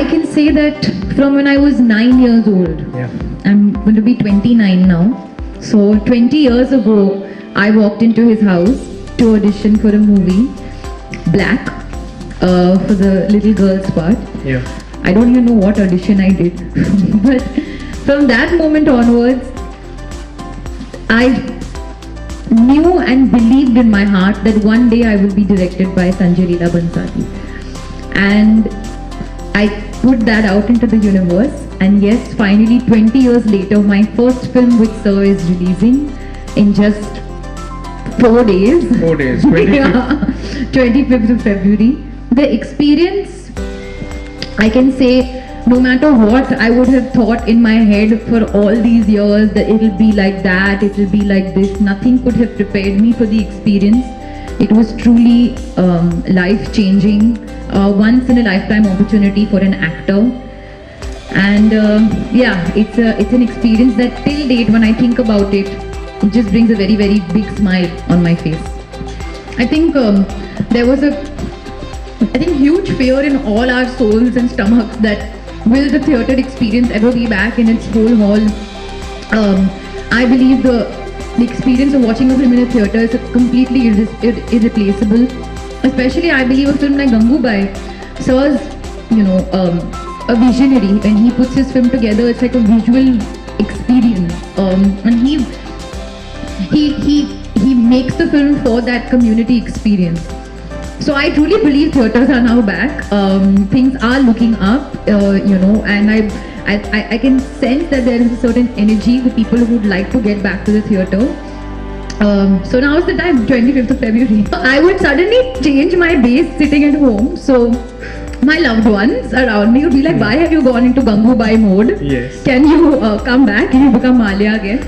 can say that from when I was 9 years old. Yeah. I'm going to be 29 now. So 20 years ago, I walked into his house to audition for a movie, Black, for the little girl's part. Yeah. I don't even know what audition I did. But from that moment onwards, I knew and believed in my heart that one day I will be directed by Sanjay Leela Bhansali. And I put that out into the universe. And yes, finally 20 years later, my first film with Sir is releasing in just 4 days. 4 days, 25th. Yeah, 25th of February. The experience, I can say, no matter what I would have thought in my head for all these years, that it'll be like that, it'll be like this, nothing could have prepared me for the experience. It was truly life-changing, once in a lifetime opportunity for an actor. And yeah, it's an experience that till date, when I think about it, it just brings a very, very big smile on my face. I think there was huge fear in all our souls and stomachs that will the theatre experience ever be back in its whole hall. I believe the experience of watching a film in a theatre is completely irreplaceable. Especially, I believe a film like Gangubai serves, a visionary. When he puts his film together, it's like a visual experience, and he makes the film for that community experience. So I truly believe theatres are now back. Things are looking up, and I can sense that there is a certain energy with people who would like to get back to the theatre. So now is the time, 25th of February. I would suddenly change my base sitting at home. So my loved ones around me would be like, why have you gone into Gangubai mode? Yes. Can you come back? Can you become Malia again?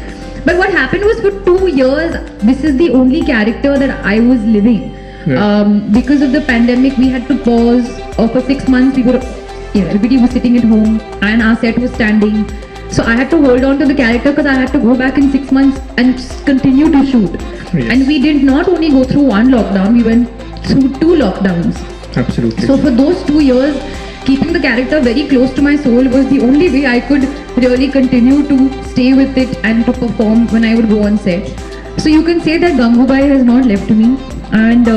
But what happened was, for 2 years, this is the only character that I was living. Yeah. Because of the pandemic, we had to pause. For 6 months, everybody was sitting at home and our set was standing. So I had to hold on to the character because I had to go back in 6 months and continue to shoot. Yes. And we did not only go through one lockdown, we went through 2 lockdowns. Absolutely. So for those 2 years, keeping the character very close to my soul was the only way I could really continue to stay with it and to perform when I would go on set. So you can say that Gangubai has not left me, and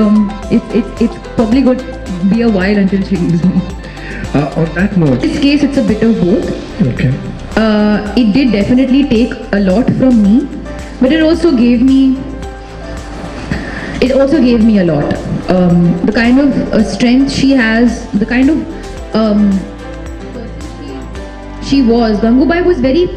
it's probably going to be a while until she leaves me. On that note, in this case, it's a bit of both. Okay. It did definitely take a lot from me, but it also gave me a lot. The kind of strength she has, the kind of she was. Gangubai was very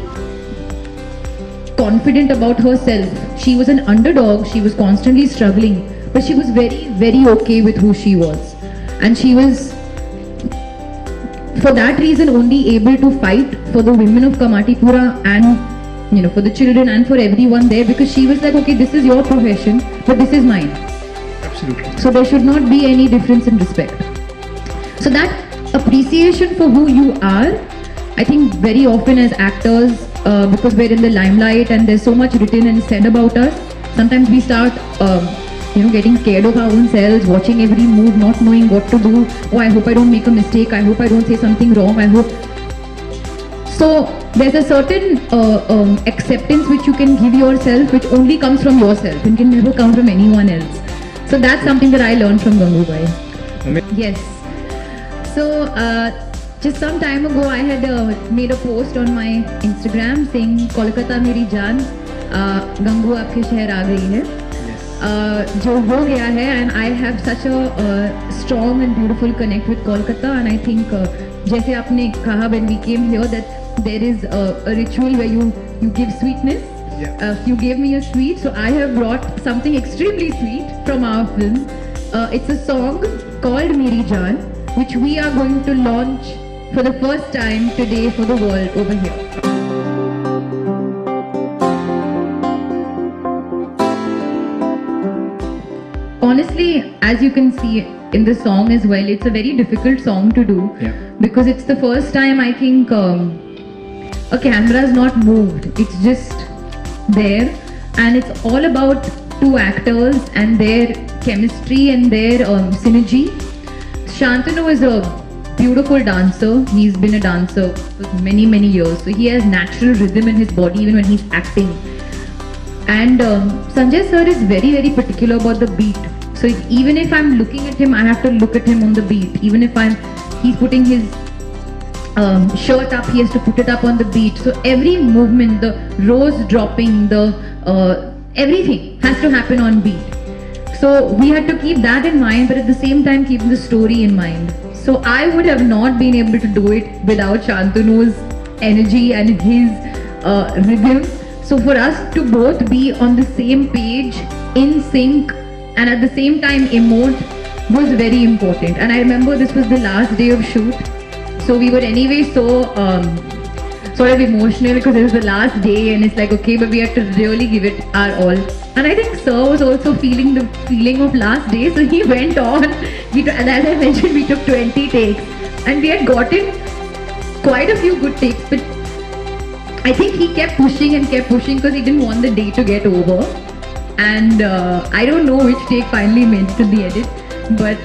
confident about herself. She was an underdog. She was constantly struggling, but she was very, very okay with who she was, and she was, for that reason, only able to fight for the women of Kamatipura and for the children and for everyone there, because she was like, okay, this is your profession, but this is mine. Absolutely. So there should not be any difference in respect. So that appreciation for who you are, I think very often as actors, because we're in the limelight and there's so much written and said about us, sometimes we start getting scared of our own selves, watching every move, not knowing what to do. Oh, I hope I don't make a mistake. I hope I don't say something wrong. I hope. So there's a certain acceptance which you can give yourself, which only comes from yourself and can never come from anyone else. So that's something that I learned from Gangubai. Yes. So just some time ago, I had made a post on my Instagram saying, "Kolkata meri jaan, Gangu aapke shehar aa gayi hai." जो हो गया है, and I have such a strong and beautiful connect with Kolkata, and I think जैसे आपने कहा when we came here that there is a ritual where you give sweetness. Yeah. You gave me a sweet, so I have brought something extremely sweet from our film. It's a song called Meri Jaan, which we are going to launch for the first time today for the world over here. Honestly, as you can see in the song as well, it's a very difficult song to do. Yeah. Because it's the first time I think a camera is not moved. It's just there, and it's all about 2 actors and their chemistry and their synergy. Shantanu is a beautiful dancer. He's been a dancer for many, many years. So he has natural rhythm in his body even when he's acting. And Sanjay sir is very, very particular about the beat. So even if I'm looking at him, I have to look at him on the beat. Even if he's putting his shirt up, he has to put it up on the beat. So every movement, the rose dropping, the everything has to happen on beat. So we had to keep that in mind, but at the same time keep the story in mind. So I would have not been able to do it without Shantanu's energy and his rhythm. So for us to both be on the same page, in sync, and at the same time emote was very important. And I remember this was the last day of shoot. So we were anyway so sort of emotional because it was the last day and it's like, okay, but we have to really give it our all. And I think Sir was also feeling the feeling of last day, so he went on. And as I mentioned, we took 20 takes and we had gotten quite a few good takes, but I think he kept pushing and kept pushing because he didn't want the day to get over. And I don't know which take finally made it to the edit, but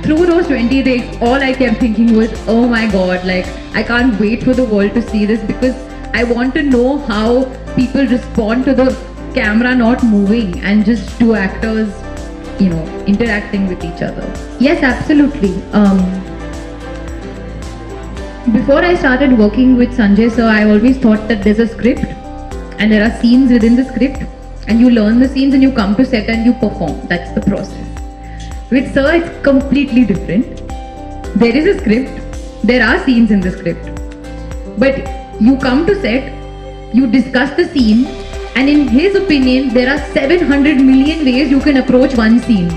through those 20 takes, all I kept thinking was, oh my god, like I can't wait for the world to see this because I want to know how people respond to the camera not moving and just two actors, you know, interacting with each other. Yes, absolutely. Before I started working with Sanjay sir, I always thought that there's a script and there are scenes within the script and you learn the scenes and you come to set and you perform. That's the process. With Sir, it's completely different. There is a script, there are scenes in the script, but you come to set, you discuss the scene, and in his opinion, there are 700 million ways you can approach one scene.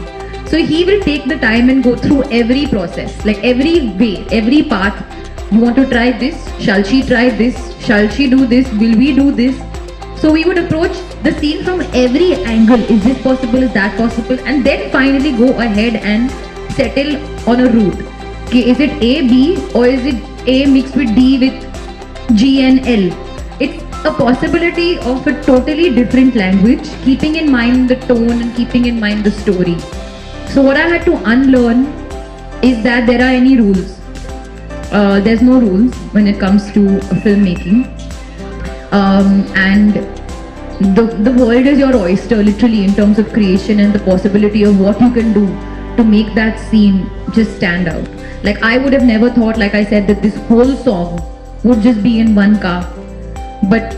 So he will take the time and go through every process, like every way, every path. You want to try this? Shall she try this? Shall she do this? Will we do this? So we would approach the scene from every angle. Is this possible? Is that possible? And then finally go ahead and settle on a route. Okay, is it A, B, or is it A mixed with D with G and L? It's a possibility of a totally different language, keeping in mind the tone and keeping in mind the story. So what I had to unlearn is that there are any rules. There's no rules when it comes to filmmaking. And the world is your oyster literally in terms of creation and the possibility of what you can do to make that scene just stand out. Like I would have never thought, like I said, that this whole song would just be in one car, but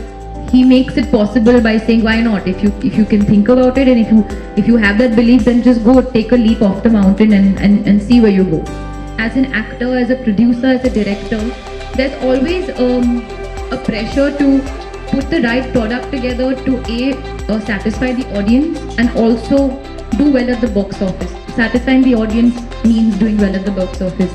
he makes it possible by saying why not? If you can think about it and if you have that belief, then just go take a leap off the mountain and see where you go. As an actor, as a producer, as a director, there's always a pressure to put the right product together to satisfy the audience and also do well at the box office. Satisfying the audience means doing well at the box office.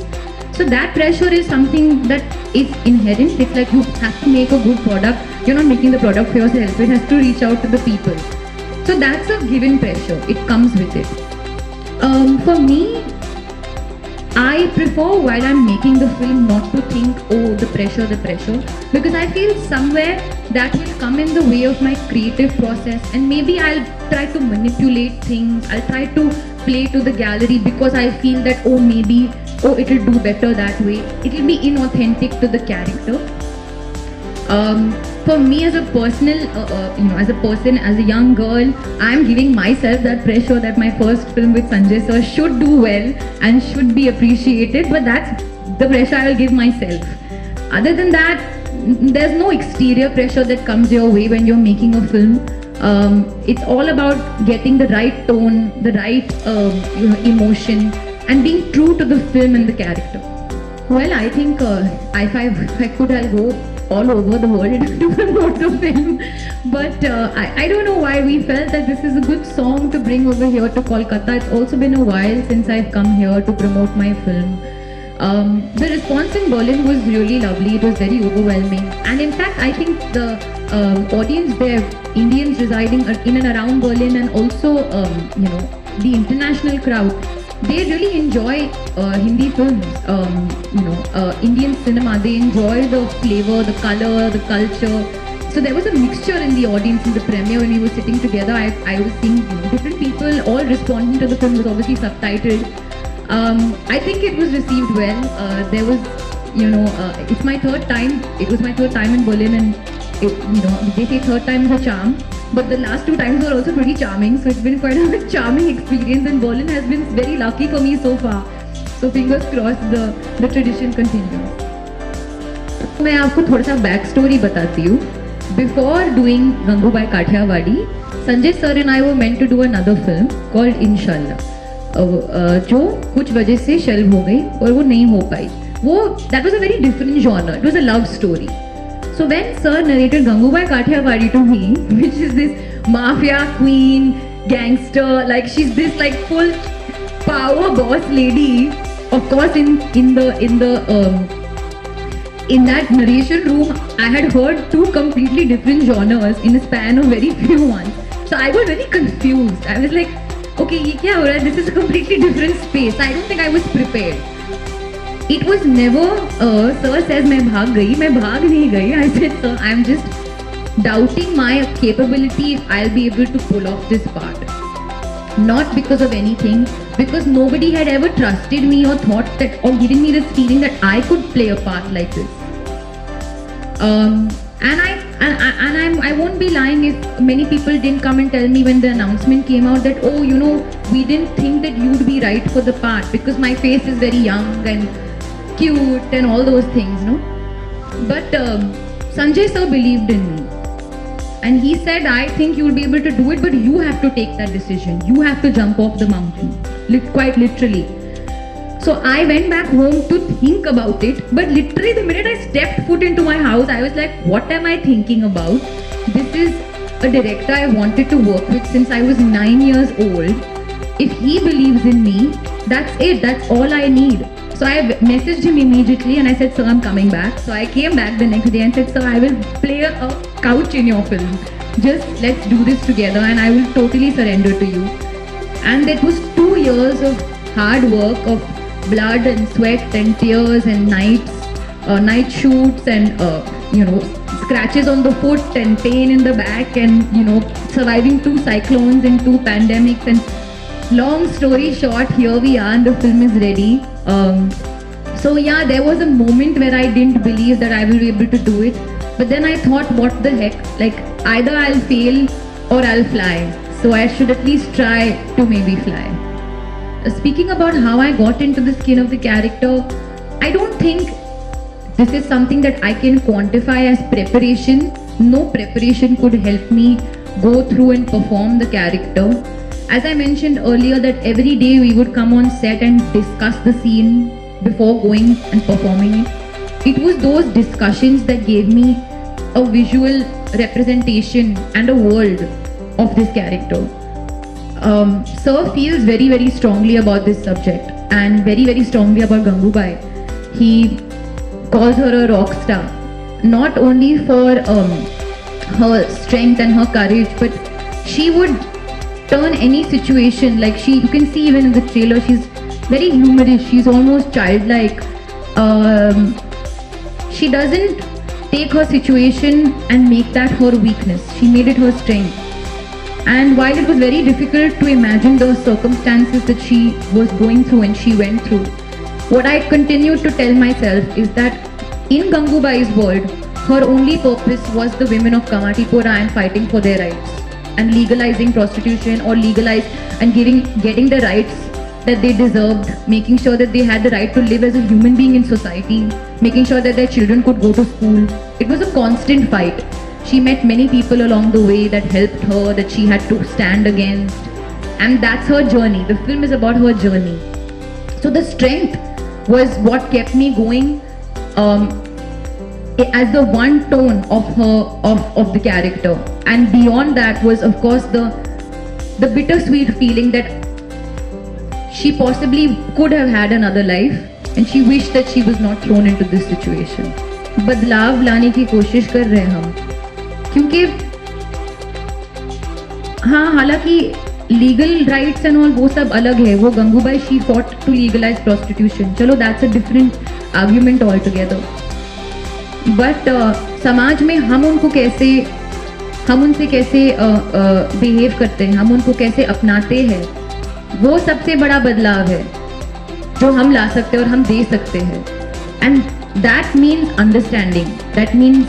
So that pressure is something that is inherent. It's like you have to make a good product. You're not making the product for yourself. It has to reach out to the people. So that's a given pressure. It comes with it. For me, I prefer while I'm making the film not to think, oh, the pressure, because I feel somewhere that will come in the way of my creative process and maybe I'll try to manipulate things, I'll try to play to the gallery because I feel that, oh, maybe, oh, it'll do better that way. It'll be inauthentic to the character. For me as a personal, as a young girl, I'm giving myself that pressure that my first film with Sanjay sir should do well and should be appreciated, but that's the pressure I will give myself. Other than that, there's no exterior pressure that comes your way when you're making a film. It's all about getting the right tone, the right emotion, and being true to the film and the character. Well, I think if I could, I'll go all over the world to promote the film, but I don't know why we felt that this is a good song to bring over here to Kolkata. It's also been a while since I've come here to promote my film. The response in Berlin was really lovely. It was very overwhelming, and in fact I think the audience there, Indians residing in and around Berlin, and also the international crowd, they really enjoy Hindi films, Indian cinema. They enjoy the flavor, the color, the culture. So there was a mixture in the audience in the premiere when we were sitting together. I was seeing different people all responding to the film. It was obviously subtitled. I think it was received well. There was, it's my third time. It was my third time in Berlin, and they say third time is a charm. But the last two times were also pretty charming. So it's been quite a charming experience, and Berlin has been very lucky for me so far. So fingers crossed the tradition continues. मैं आपको थोड़ा सा back story बताती हूँ. Before doing Gangubai Kathiawadi, Sanjay sir and I were meant to do another film called Inshallah, जो कुछ वजह से शेल्व हो गई और वो नहीं हो पाई. That was a very different genre. It was a love story. So when sir narrated Gangubai Kathiawadi to me, which is this mafia queen, gangster, like she's this like full power boss lady. Of course, in that narration room, I had heard two completely different genres in a span of very few months. So I got very confused. I was like, okay, ye kya ho raha hai? This is a completely different space. I don't think I was prepared. It was never, sir says, मैं भाग नहीं गई. I said, sir, I'm just doubting my capability if I'll be able to pull off this part. Not because of anything, because nobody had ever trusted me or thought that, or given me this feeling that I could play a part like this. I won't be lying if many people didn't come and tell me when the announcement came out that, oh, we didn't think that you'd be right for the part because my face is very young and cute and all those things, no? But Sanjay sir believed in me. And he said, I think you'll be able to do it, but you have to take that decision. You have to jump off the mountain, quite literally. So I went back home to think about it, but literally the minute I stepped foot into my house, I was like, what am I thinking about? This is a director I wanted to work with since I was 9 years old. If he believes in me, that's it. That's all I need. So I messaged him immediately and I said, sir, I'm coming back. So I came back the next day and said, sir, I will play a couch in your film. Just let's do this together and I will totally surrender to you. And it was 2 years of hard work, of blood and sweat and tears and night shoots and, scratches on the foot and pain in the back and, surviving 2 cyclones and 2 pandemics. And long story short, here we are and the film is ready. So yeah, there was a moment where I didn't believe that I will be able to do it. But then I thought, what the heck, like either I'll fail or I'll fly. So I should at least try to maybe fly. Speaking about how I got into the skin of the character, I don't think this is something that I can quantify as preparation. No preparation could help me go through and perform the character. As I mentioned earlier, that every day we would come on set and discuss the scene before going and performing it. It was those discussions that gave me a visual representation and a world of this character. Sir feels very, very strongly about this subject and very, very strongly about Gangubai. He calls her a rock star, not only for her strength and her courage, but she would turn any situation, like you can see even in the trailer, she's very humorous, she's almost childlike. She doesn't take her situation and make that her weakness, she made it her strength. And while it was very difficult to imagine the circumstances that she was going through and she went through, what I continued to tell myself is that in Gangubai's world, her only purpose was the women of Kamatipura and fighting for their rights and legalizing prostitution or getting the rights that they deserved, making sure that they had the right to live as a human being in society, making sure that their children could go to school. It was a constant fight. She met many people along the way that helped her, that she had to stand against. And that's her journey. The film is about her journey. So the strength was what kept me going as the one tone of the character. And beyond that was, of course, the bittersweet feeling that she possibly could have had another life and she wished that she was not thrown into this situation. बदलाव लाने की कोशिश कर रहे हैं हम, क्योंकि हाँ, हालांकि लीगल राइट्स एंड ऑल वो सब अलग है. वो Gangubai she fought to legalise prostitution, चलो that's a different argument all together. But समाज में हम उनसे कैसे बिहेव करते हैं, हम उनको कैसे अपनाते हैं, वो सबसे बड़ा बदलाव है. जो हम ला सकते हैं और हम दे सकते हैं. And that means understanding. That means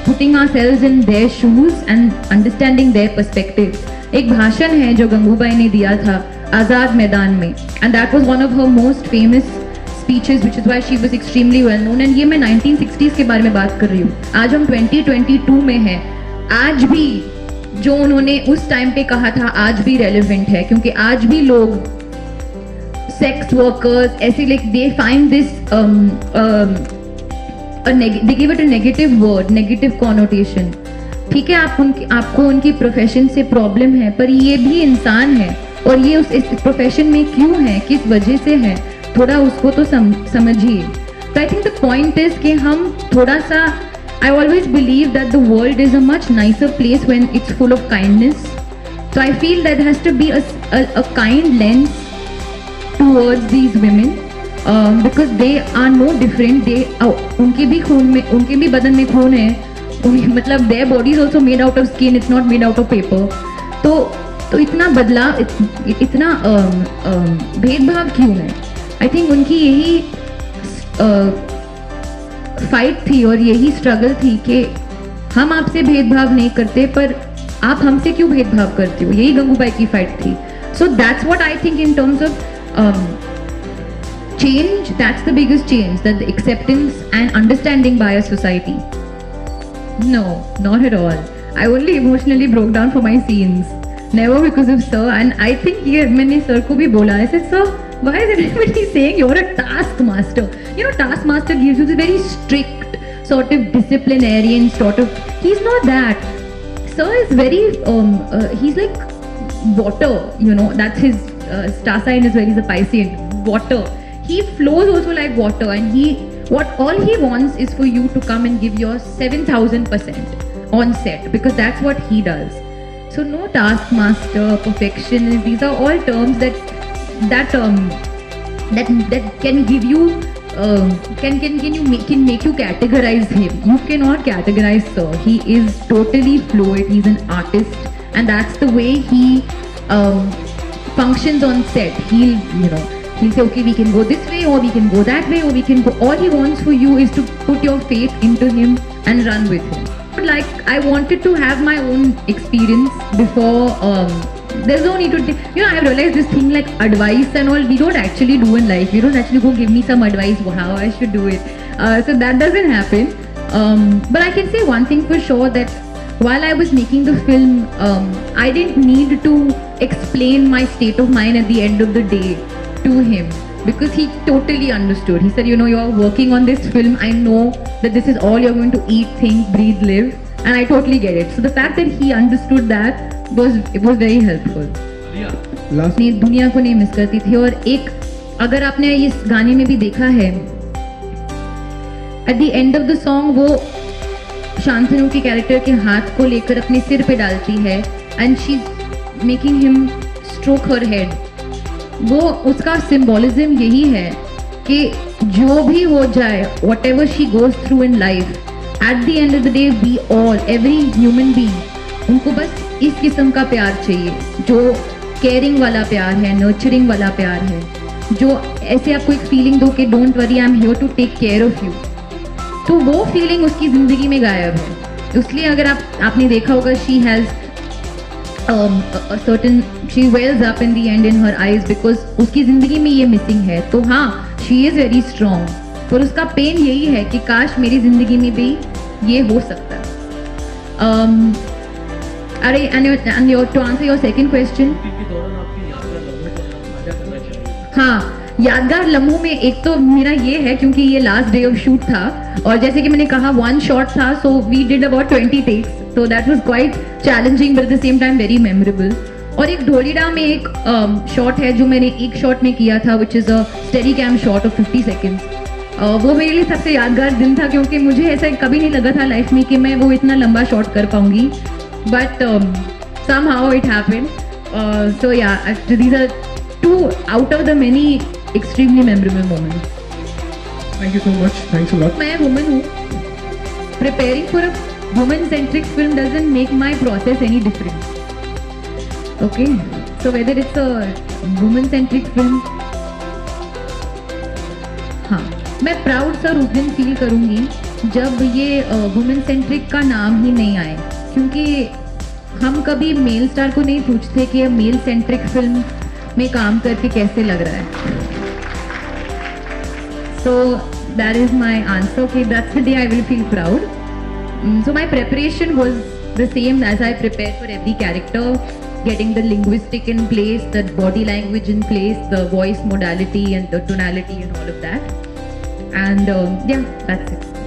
putting ourselves in their shoes and understanding their perspective. एक भाषण है जो गंगूबाई ने दिया था आज़ाद मैदान में, and that was one of her most famous speeches, which is why she was extremely well known. And ये मैं 1960s के बारे में बात कर रही हूँ. आज हम 2022 में हैं. आज भी जो उन्होंने उस टाइम पे कहा था आज भी रेलिवेंट है, क्योंकि आज भी लोग सेक्स वर्कर्स ऐसे like they find this they give it a negative word, negative connotation. ठीक है, आपको उनकी प्रोफेशन से प्रॉब्लम है, पर ये भी इंसान है और ये इस प्रोफेशन में क्यों है, किस वजह से है, थोड़ा उसको तो समझिए. तो I think the point is कि हम थोड़ा सा, I always believe that the world is a much nicer place when it's full of kindness. So I feel that there has to be a kind lens towards these women because they are no different. उनके भी खून में, उनके भी बदन में खून है. मतलब their body is also made out of skin. It's not made out of paper. तो इतना बदलाव, इतना भेदभाव क्यों है? I think उनकी यही फाइट थी और यही स्ट्रगल थी कि हम आपसे भेदभाव नहीं करते, पर आप हमसे क्यों भेदभाव करते हो. यही गंगूबाई की फाइट थी. So that's what I think in terms of change. That's the biggest change, that the acceptance and understanding by a society. No, not at all. I only emotionally broke down for my scenes, never because of sir. And I think ये मैंने sir को भी बोला, I said sir, why is everybody saying you're a taskmaster? You know, taskmaster gives you this very strict sort of disciplinarian sort of. He's not that. Sir is very he's like water. You know, that's his star sign is very the Piscean, water. He flows also like water, and all he wants is for you to come and give your 7,000% on set, because that's what he does. So no taskmaster, perfectionist, these are all terms that can give you can make you categorize him. You cannot categorize sir. He is totally fluid. He's an artist, and that's the way he functions on set. He'll say, okay, we can go this way, or we can go that way, or we can go. All he wants for you is to put your faith into him and run with him. But like, I wanted to have my own experience before. There's no need to, I realized this thing like advice and all, we don't actually do in life. We don't actually go give me some advice how I should do it. So that doesn't happen. But I can say one thing for sure, that while I was making the film, I didn't need to explain my state of mind at the end of the day to him, because he totally understood. He said, you're working on this film. I know that this is all you're going to eat, think, breathe, live, and I totally get it. So the fact that he understood that was very helpful. मैं दुनिया को नहीं miss करती थी. और एक, अगर आपने इस गाने में भी देखा है, at the end of the song वो शांतनु के कैरेक्टर के हाथ को लेकर अपने सिर पे डालती है, and she's making him stroke her head. वो उसका सिंबॉलिज्म यही है कि जो भी हो जाए, whatever she goes through in life, at the end of the day we all, every human being, उनको बस इस किस्म का प्यार चाहिए, जो केयरिंग वाला प्यार है, नर्चरिंग वाला प्यार है, जो ऐसे आपको एक फीलिंग दो कि don't worry, I am here to take care of you. तो वो फीलिंग उसकी ज़िंदगी में गायब है. इसलिए अगर आपने देखा होगा, she has a certain, she wells up in the end in her eyes because उसकी ज़िंदगी में ये मिसिंग है. तो हाँ, she is very strong, पर उसका पेन यही है कि काश मेरी ज़िंदगी में भी ये हो सकता है. अरे, and to answer your second question, हाँ, यादगार लम्हों में एक तो मेरा ये है, क्योंकि ये लास्ट डे ऑफ शूट था, और जैसे कि मैंने कहा 1 शॉट था, so we did about 20 takes, so that was quite challenging but at the same time very memorable. और एक ढोलीडा में एक शॉट है जो मैंने एक शॉट में किया था, which is a steady cam shot of 50 seconds. वो मेरे लिए सबसे यादगार दिन था, क्योंकि मुझे ऐसा कभी नहीं लगा था लाइफ में कि मैं वो इतना लंबा शॉट कर पाऊंगी, but somehow it happened. So yeah, these are 2 out of the many extremely memorable moments. Thank you so much. Thanks a lot. मैं woman हूँ. Preparing for a woman-centric film doesn't make my process any different. Okay, so whether it's a woman-centric film हाँ, मैं proud sir उस दिन feel करूँगी जब ये women centric का नाम ही नहीं आए, क्योंकि हम कभी मेल स्टार को नहीं पूछते कि मेल सेंट्रिक फिल्म में काम करके कैसे लग रहा है. So that is my answer. Okay, that's the day I will feel proud. So my preparation was the same as I prepared for every character, getting the linguistic in place, the body language in place, the voice modality and the tonality and all of that. And yeah, that's it.